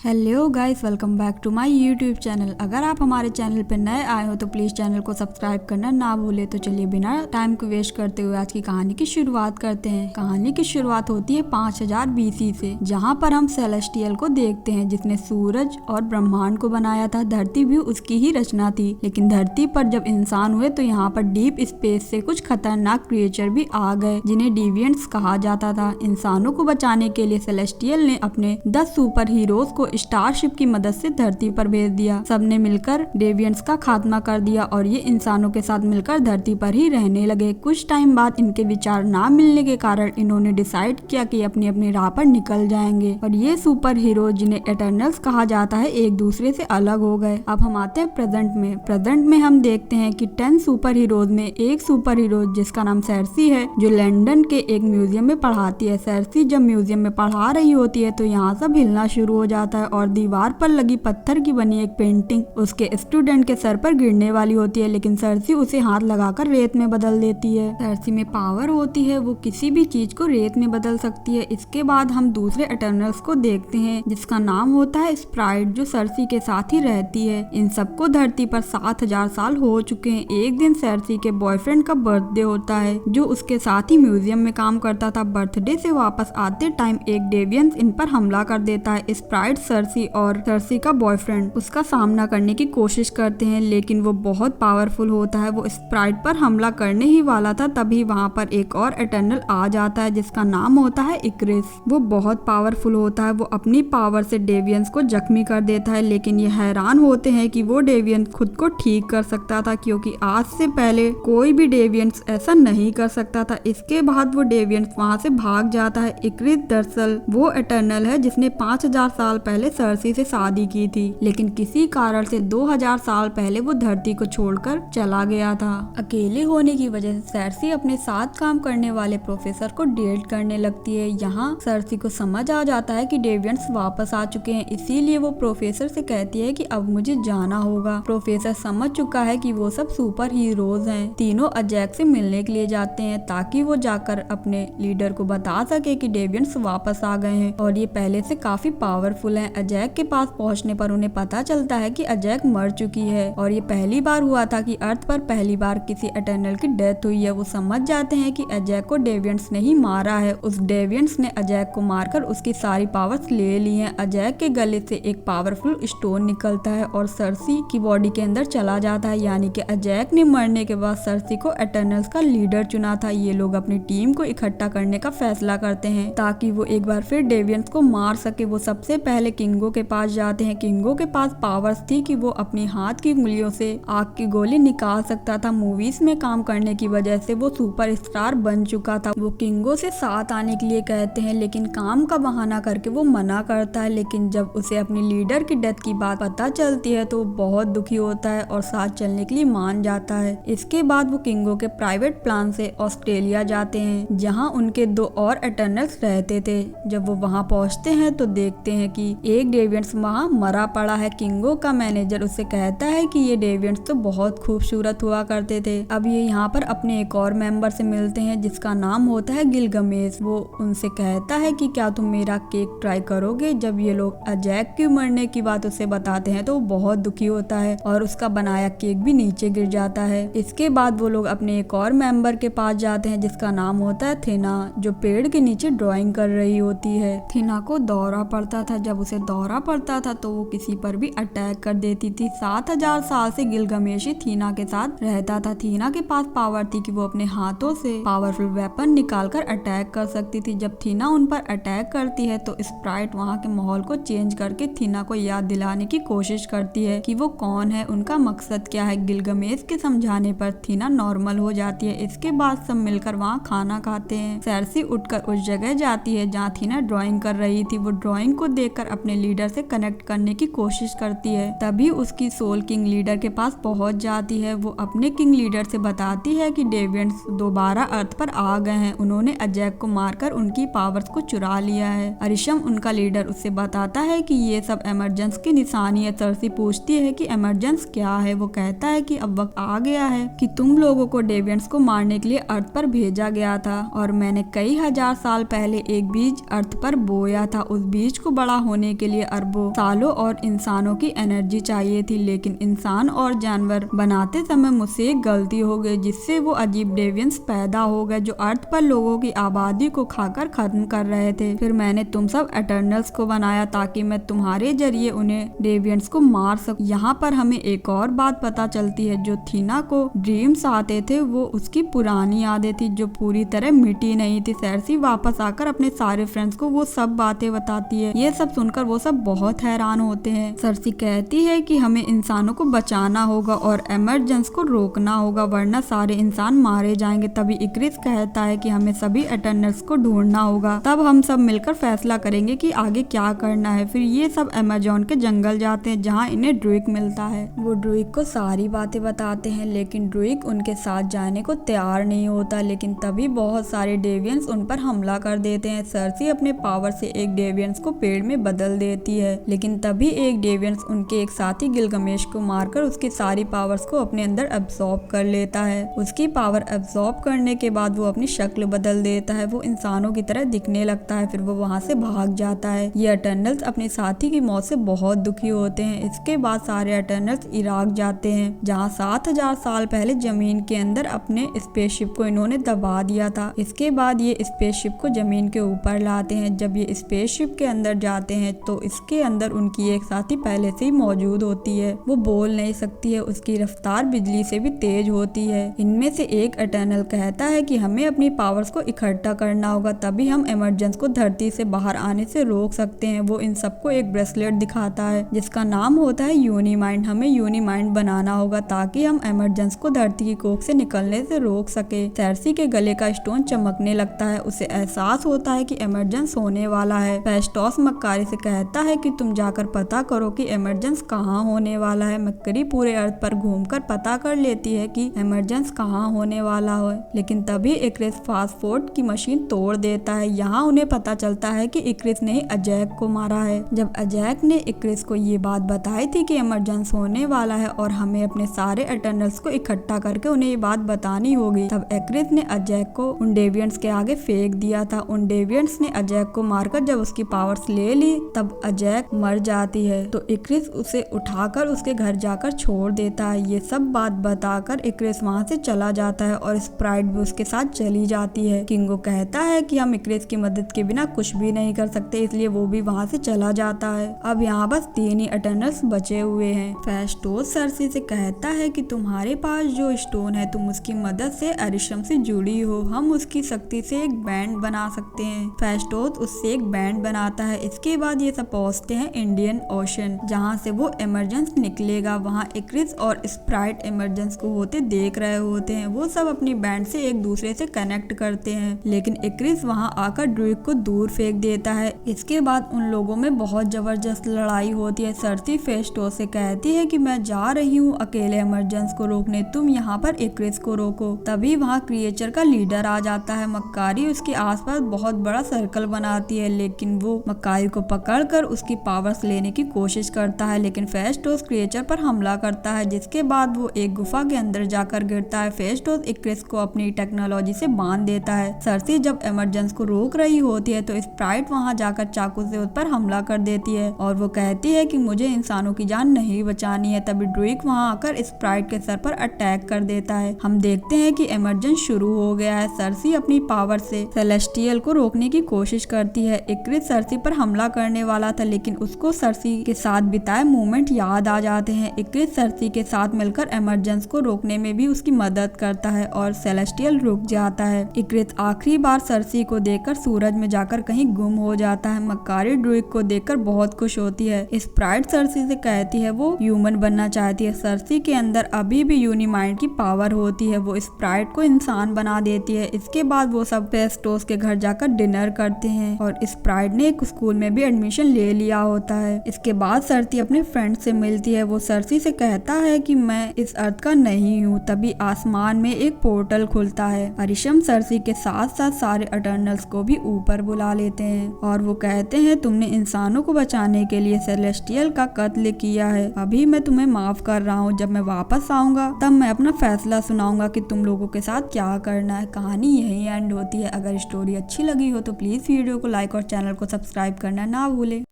Hello guys, welcome back to my YouTube channel. अगर आप हमारे चैनल पर नए आए हो तो प्लीज़ चैनल को सब्सक्राइब करना ना भूले। तो चलिए बिना टाइम को वेस्ट करते हुए आज की कहानी की शुरुआत करते हैं। कहानी की शुरुआत होती है 5000 BC से, जहां पर हम सेलेस्टियल को देखते हैं जिसने सूरज और ब्रह्मांड को बनाया था। धरती भी उसकी ही रचना थी, लेकिन धरती पर जब इंसान हुए तो यहाँ पर डीप स्पेस से कुछ खतरनाक क्रिएचर भी आ गए जिन्हें डिविएंट्स कहा जाता था। इंसानों को बचाने के लिए सेलेस्टियल ने अपने 10 सुपर हीरोज को स्टारशिप की मदद से धरती पर भेज दिया। सबने मिलकर डेविएंट्स का खात्मा कर दिया और ये इंसानों के साथ मिलकर धरती पर ही रहने लगे। कुछ टाइम बाद इनके विचार ना मिलने के कारण इन्होंने डिसाइड किया कि अपनी अपनी राह पर निकल जाएंगे और ये सुपर हीरो जिन्हें एटर्नल्स कहा जाता है एक दूसरे से अलग हो गए। अब हम आते हैं प्रेजेंट में हम देखते हैं कि 10 सुपर हीरोज में एक सुपर हीरो जिसका नाम सर्सी है, जो लंदन के एक म्यूजियम में पढ़ाती है। सर्सी जब म्यूजियम में पढ़ा रही होती है तो यहाँ सब हिलना शुरू हो जाता है और दीवार पर लगी पत्थर की बनी एक पेंटिंग उसके स्टूडेंट के सर पर गिरने वाली होती है, लेकिन सर्सी उसे हाथ लगाकर रेत में बदल देती है। सर्सी में पावर होती है, वो किसी भी चीज को रेत में बदल सकती है। इसके बाद हम दूसरे एटर्नल्स को देखते हैं जिसका नाम होता है स्प्राइट, जो सर्सी के साथ ही रहती है। इन सबको धरती पर 7000 साल हो चुके हैं। एक दिन सर्सी के बॉयफ्रेंड का बर्थडे होता है जो उसके साथ ही म्यूजियम में काम करता था। बर्थडे से वापस आते टाइम एक डेविएंस इन पर हमला कर देता है। स्प्राइट सर्सी और सर्सी का बॉयफ्रेंड उसका सामना करने की कोशिश करते हैं, लेकिन वो बहुत पावरफुल होता है। वो स्प्राइट पर हमला करने ही वाला था, तभी वहाँ पर एक और एटर्नल आ जाता है जिसका नाम होता है इक्रिस। वो बहुत पावरफुल होता है। वो अपनी पावर से डेविएंस को जख्मी कर देता है, लेकिन ये हैरान होते हैं कि वो डेविएंस खुद को ठीक कर सकता था, क्योंकि आज से पहले कोई भी डेविएंस ऐसा नहीं कर सकता था। इसके बाद वो डेविएंस वहाँ से भाग जाता है। इक्रिस दरअसल वो एटर्नल है जिसने 5000 साल पहले सर्सी से शादी की थी, लेकिन किसी कारण से 2000 साल पहले वो धरती को छोड़कर चला गया था। अकेले होने की वजह से सर्सी अपने साथ काम करने वाले प्रोफेसर को डेट करने लगती है। यहाँ सर्सी को समझ आ जाता है कि डेविएंट्स वापस आ चुके हैं, इसीलिए वो प्रोफेसर से कहती है कि अब मुझे जाना होगा। प्रोफेसर समझ चुका है कि वो सब सुपर हीरोज हैं। तीनों अजैक से मिलने के लिए जाते हैं ताकि वो जाकर अपने लीडर को बता सके कि डेविएंट्स वापस आ गए हैं और ये पहले से काफी पावरफुल हैं। अजैक के पास पहुंचने पर उन्हें पता चलता है कि अजैक मर चुकी है और ये पहली बार हुआ था कि अर्थ पर पहली बार किसी एटर्नल की डेथ हुई है। वो समझ जाते हैं कि अजैक को डेविएंट्स ने ही मारा है। उस डेविएंट्स ने अजैक को मारकर उसकी सारी पावर्स ले ली हैं। अजैक के गले से एक पावरफुल स्टोन निकलता है और सर्सी की बॉडी के अंदर चला जाता है, यानी कि अजैक ने मरने के बाद सर्सी को एटर्नल्स का लीडर चुना था। ये लोग अपनी टीम को इकट्ठा करने का फैसला करते हैं ताकि वो एक बार फिर डेविएंट्स को मार सके। वो सबसे पहले किंगो के पास जाते हैं। किंगो के पास पावर्स थी कि वो अपनी हाथ की उंगलियों से आग की गोली निकाल सकता था। मूवीज में काम करने की वजह से वो सुपर स्टार बन चुका था। वो किंगो से साथ आने के लिए कहते हैं, लेकिन काम का बहाना करके वो मना करता है। लेकिन जब उसे अपनी लीडर की डेथ की बात पता चलती है तो वो बहुत दुखी होता है और साथ चलने के लिए मान जाता है। इसके बाद वो किंगो के प्राइवेट प्लान से ऑस्ट्रेलिया जाते हैं, जहाँ उनके 2 और एटर्नल्स रहते थे। जब वो वहाँ पहुँचते हैं तो देखते हैं कि एक डेविएंट्स वहाँ मरा पड़ा है। किंगो का मैनेजर उससे कहता है कि ये डेविएंट्स तो बहुत खूबसूरत हुआ करते थे। अब ये यहाँ पर अपने एक और मेंबर से मिलते हैं जिसका नाम होता है गिलगमेश। वो उनसे कहता है कि क्या तुम मेरा केक ट्राई करोगे। जब ये लोग अजैक के मरने की बात उसे बताते हैं तो वो बहुत दुखी होता है और उसका बनाया केक भी नीचे गिर जाता है। इसके बाद वो लोग अपने एक और मेंबर के पास जाते हैं जिसका नाम होता है थीना, जो पेड़ के नीचे ड्राइंग कर रही होती है। थीना को दौरा पड़ता था। जब उसे दौरा पड़ता था तो वो किसी पर भी अटैक कर देती थी। 7000 साल से गिलगमेश ही थीना के साथ रहता था। थीना के पास पावर थी कि वो अपने हाथों से पावरफुल वेपन निकालकर अटैक कर सकती थी। जब थीना उन पर अटैक करती है तो स्प्राइट वहाँ के माहौल को चेंज करके थीना को याद दिलाने की कोशिश करती है कि वो कौन है, उनका मकसद क्या है। गिलगमेश के समझाने पर थीना नॉर्मल हो जाती है। इसके बाद सब मिलकर वहाँ खाना खाते हैं। सर्सी उठकर उस जगह जाती है जहाँ थीना ड्राइंग कर रही थी। वो ड्राइंग को देखकर अपने लीडर से कनेक्ट करने की कोशिश करती है। तभी उसकी सोल किंग लीडर के पास पहुंच जाती है। वो अपने किंग लीडर से बताती है कि डेविएंट्स दोबारा अर्थ पर आ गए हैं। उन्होंने अजैक को मारकर उनकी पावर्स को चुरा लिया है। अरिशम उनका लीडर उससे बताता है कि ये सब एमरजेंस की निशानी है। सर्सी पूछती है कि एमरजेंस क्या है। वो कहता है कि अब वक्त आ गया है कि तुम लोगों को डेविएंट्स को मारने के लिए अर्थ पर भेजा गया था और मैंने कई हजार साल पहले एक बीज अर्थ पर बोया था। उस बीज को बड़ा होने बनाने के लिए अरबों सालों और इंसानों की एनर्जी चाहिए थी, लेकिन इंसान और जानवर बनाते समय मुझसे एक गलती हो गई जिससे वो अजीब डेवियंस पैदा हो गए जो अर्थ पर लोगों की आबादी को खाकर खत्म कर रहे थे। फिर मैंने तुम सब एटर्नल्स को बनाया ताकि मैं तुम्हारे जरिए उन्हें डेवियंस को मार सकूं। यहाँ पर हमें एक और बात पता चलती है, जो थीना को ड्रीम्स आते थे वो उसकी पुरानी यादें थी जो पूरी तरह मिटी नहीं थी। सर्सी वापस आकर अपने सारे फ्रेंड्स को वो सब बातें बताती है। ये सब सुनकर वो सब बहुत हैरान होते हैं। सर्सी कहती है कि हमें इंसानों को बचाना होगा और एमरजेंस को रोकना होगा वरना सारे इंसान मारे जाएंगे। तभी इक्रिस कहता है कि हमें सभी एटर्नल्स को ढूंढना होगा, तब हम सब मिलकर फैसला करेंगे कि आगे क्या करना है। फिर ये सब अमेज़न के जंगल जाते हैं जहाँ इन्हें ड्रूइक मिलता है। वो ड्रूइक को सारी बातें बताते हैं लेकिन ड्रूइक उनके साथ जाने को तैयार नहीं होता। लेकिन तभी बहुत सारे डेवियंस उन पर हमला कर देते हैं। सर्सी अपने पावर से एक डेवियंस को पेड़ में बदल देती है, लेकिन तभी एक डेवियंस उनके एक साथी गिलगमेश को मारकर उसकी सारी पावर्स को अपने अंदर अब्सॉर्ब कर लेता है। उसकी पावर अब्सॉर्ब करने के बाद वो अपनी शक्ल बदल देता है, वो इंसानों की तरह दिखने लगता है। फिर वो वहाँ से भाग जाता है। ये एटर्नल्स अपने साथी की मौत से बहुत दुखी होते हैं। इसके बाद सारे एटर्नल्स इराक जाते हैं जहाँ 7000 साल पहले जमीन के अंदर अपने स्पेसशिप को इन्होंने दबा दिया था। इसके बाद ये स्पेसशिप को जमीन के ऊपर लाते हैं। जब ये स्पेसशिप के अंदर जाते हैं तो इसके अंदर उनकी एक साथी पहले से ही मौजूद होती है। वो बोल नहीं सकती है, उसकी रफ्तार बिजली से भी तेज होती है। इनमें से एक एटर्नल कहता है कि हमें अपनी पावर्स को इकट्ठा करना होगा, तभी हम एमरजेंस को धरती से बाहर आने से रोक सकते हैं। वो इन सबको एक ब्रेसलेट दिखाता है जिसका नाम होता है यूनिमाइंड। हमें यूनिमाइंड बनाना होगा ताकि हम एमरजेंस को धरती की कोख से निकलने से रोक सके। सर्सी के गले का स्टोन चमकने लगता है। उसे एहसास होता है कि एमरजेंस होने वाला है। फेस्टोस मक्कारी से कहता है कि तुम जाकर पता करो कि एमरजेंस कहाँ होने वाला है। मक्कारी पूरे अर्थ पर घूमकर पता कर लेती है कि एमरजेंस कहाँ होने वाला है, लेकिन तभी इक्रिस फास्ट फूड की मशीन तोड़ देता है। यहाँ उन्हें पता चलता है कि इक्रिस ने अजैक को मारा है। जब अजैक ने इक्रिस को ये बात बताई थी कि एमरजेंस होने वाला है और हमें अपने सारे एटर्नल्स को इकट्ठा करके उन्हें ये बात बतानी होगी, तब इक्रिस ने अजैक को उन डेवियंट्स के आगे फेंक दिया था। उन डेवियंट्स ने अजैक को मारकर जब उसकी पावर्स ले ली तब अजैक मर जाती है, तो इक्रिस उसे उठाकर उसके घर जाकर छोड़ देता है। ये सब बात बताकर इक्रिस वहाँ से चला जाता है और स्प्राइट भी उसके साथ चली जाती है। किंगो कहता है कि हम इक्रिस की मदद के बिना कुछ भी नहीं कर सकते, इसलिए वो भी वहाँ से चला जाता है। अब यहाँ बस 3 ही एटर्नल्स बचे हुए हैं। फेस्टोस सर्सी से कहता है कि तुम्हारे पास जो स्टोन है तुम उसकी मदद से अरिशम से जुड़ी हो, हम उसकी शक्ति से एक बैंड बना सकते हैं। फेस्टोस उससे एक बैंड बनाता है। इसके बाद ये सब पहुँचते हैं इंडियन ओशन जहाँ से वो एमरजेंस निकलेगा। वहाँ इक्रिस और स्प्राइट एमरजेंस को होते देख रहे होते हैं। वो सब अपनी बैंड से एक दूसरे से कनेक्ट करते हैं, लेकिन इक्रिस वहाँ आकर ड्रूइक को दूर फेंक देता है। इसके बाद उन लोगों में बहुत जबरदस्त लड़ाई होती है। सर्सी फेस्टोस से कहती है कि मैं जा रही हूँ अकेले एमरजेंस को रोकने, तुम यहाँ पर इक्रिस को रोको। तभी वहाँ क्रिएचर का लीडर आ जाता है। मक्कारी उसके आसपास बहुत बड़ा सर्कल बनाती है, लेकिन वो मक्कारी को पकड़कर उसकी पावर्स लेने की कोशिश करता है, लेकिन फेस्टोस क्रिएचर पर हमला करता है, जिसके बाद वो एक गुफा के अंदर जाकर गिरता है। फेस्टोस इक्रिस को अपनी टेक्नोलॉजी से बांध देता है। सर्सी जब एमरजेंस को रोक रही होती है तो स्प्राइट वहाँ जाकर चाकू से उस पर हमला कर देती है और वो कहती है कि मुझे इंसानों की जान नहीं बचानी है। तभी ड्रूइक वहाँ आकर स्प्राइट के सर पर अटैक कर देता है। हम देखते हैं कि एमरजेंस शुरू हो गया है। सर्सी अपनी पावर से सेलेस्टियल को रोकने की कोशिश करती है। इक्रिस सर्सी पर हमला करने वाला था, लेकिन उसको सर्सी के साथ बिताए मोमेंट याद आ जाते हैं। इक्रिस सर्सी के साथ मिलकर एमरजेंस को रोकने में भी उसकी मदद करता है और सेलेस्टियल रुक जाता है। इक्रिस आखिरी बार सर्सी को देखकर सूरज में जाकर कहीं गुम हो जाता है। मक्कारी ड्रूइक को देखकर बहुत खुश होती है। स्प्राइट सर्सी से कहती है वो ह्यूमन बनना चाहती है। सर्सी के अंदर अभी भी यूनिमाइंड की पावर होती है। वो स्प्राइट को इंसान बना देती है। इसके बाद वो सब फेस्टोस के घर जाकर डिनर करते हैं और स्प्राइट ने एक स्कूल में भी एडमिशन ले लिया होता है। इसके बाद सर्सी अपने फ्रेंड से मिलती है। वो सर्सी से कहता है कि मैं इस अर्थ का नहीं हूँ। तभी आसमान में एक पोर्टल खुलता है। अरिशम सर्सी के साथ साथ सारे एटर्नल्स को भी ऊपर बुला लेते हैं और वो कहते हैं तुमने इंसानों को बचाने के लिए सेलेस्टियल का कत्ल किया है, अभी मैं तुम्हें माफ कर रहा हूँ। जब मैं वापस आऊंगा तब मैं अपना फैसला सुनाऊंगा कि तुम लोगों के साथ क्या करना है। कहानी यही एंड होती है। अगर स्टोरी अच्छी लगी हो तो प्लीज वीडियो को लाइक और चैनल को सब्सक्राइब करना ना भूले।